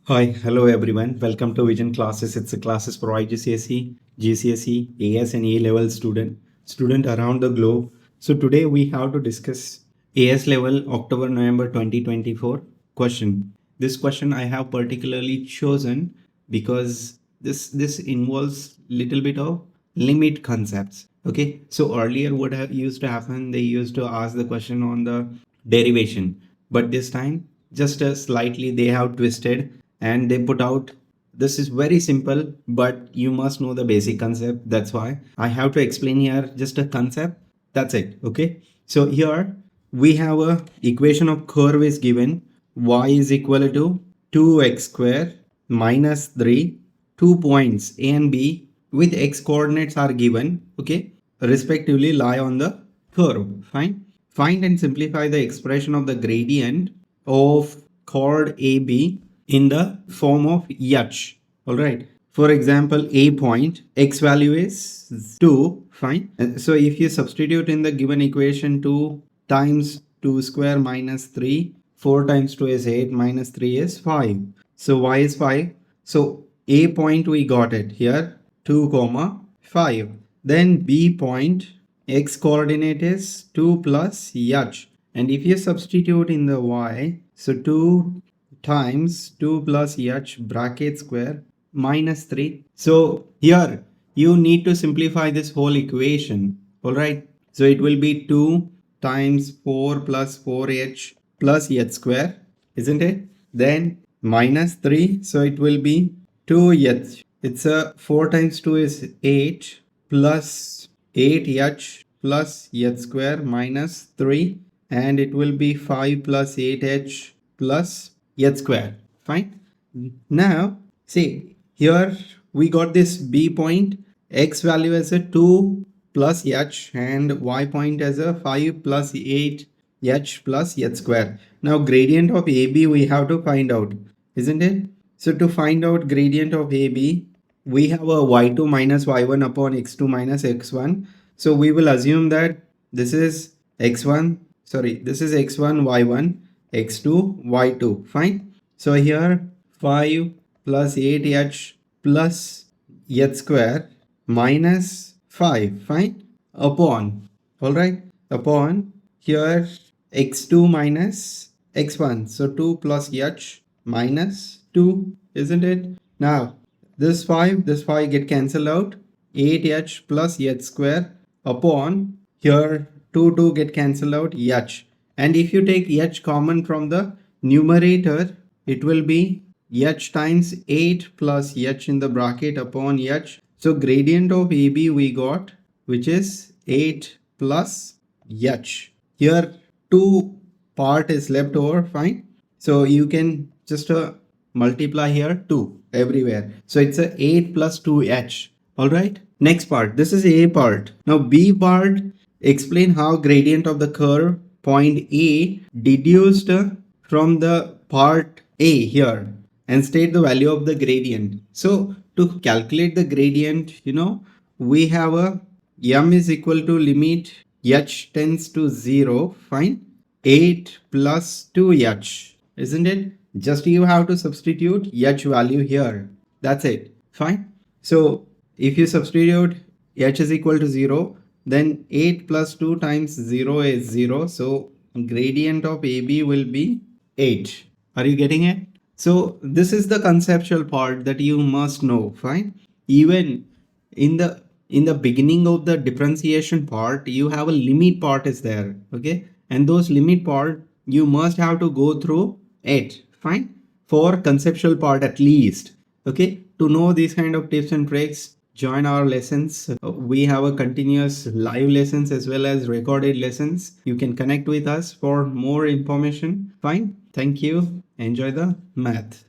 Hi, hello everyone. Welcome to Vision Classes. It's a classes for IGCSE, GCSE, AS and A level student around the globe. So today we have to discuss AS level October November 2024 question. This question I have particularly chosen because this involves little bit of limit concepts. Okay, so earlier what have used to happen, they used to ask the question on the derivation, but this time just slightly they have twisted and they put out this is very simple, but you must know the basic concept. That's why I have to explain here just a concept. That's it. Okay, so here we have a equation of curve is given. Y is equal to 2x square minus 3. 2 points A and B with x coordinates are given, okay, respectively lie on the curve. Fine. Find and simplify the expression of the gradient of chord AB in the form of h. All right. For example, A point, x value is 2. Fine. So if you substitute in the given equation 2 times 2 square minus 3, 4 times 2 is 8, minus 3 is 5. So y is 5. So A point we got it here 2 comma 5. Then B point, x coordinate is 2 plus h. And if you substitute in the y, so 2 times 2 plus h bracket square minus 3. So here you need to simplify this whole equation. All right. So it will be 2 times 4 plus 4h plus h square, isn't it? Then minus 3. So it will be 2h. It's a 4 times 2 is 8 plus 8h plus h square minus 3, and it will be 5 plus 8h plus h square. Fine. Now see here we got this B point, x value as a 2 plus h and y point as a 5 plus 8 h plus h square. Now gradient of AB we have to find out, isn't it? So to find out gradient of AB, we have a y2 minus y1 upon x2 minus x1. So we will assume that this is x1, sorry, this is x1, y1, x2, y2. Fine. So here 5 plus 8h plus h square minus 5. Fine. Upon, all right, upon here x2 minus x1. So 2 plus h minus 2, isn't it? Now this 5 get cancelled out. 8h plus h square upon here 2 get cancelled out h. And if you take h common from the numerator, it will be h times 8 plus h in the bracket upon h. So gradient of AB we got, which is 8 plus h. Here 2 part is left over. Fine. So you can just multiply here 2 everywhere. So it's a 8 plus 2h. All right. Next part. This is A part. Now B part, explain how gradient of the curve point A deduced from the part A here and state the value of the gradient. So to calculate the gradient, we have a m is equal to limit h tends to 0. Fine. 8 plus 2h, isn't it? Just you have to substitute h value here. That's it. Fine. So if you substitute h is equal to 0, then 8 plus 2 times 0 is 0. So gradient of AB will be 8. Are you getting it? So this is the conceptual part that you must know. Fine. Even in the beginning of the differentiation part, you have a limit part is there. Okay. And those limit part, you must have to go through it. Fine. For conceptual part at least. Okay. To know these kind of tips and tricks, join our lessons. We have a continuous live lessons as well as recorded lessons. You can connect with us for more information. Fine. Thank you. Enjoy the math.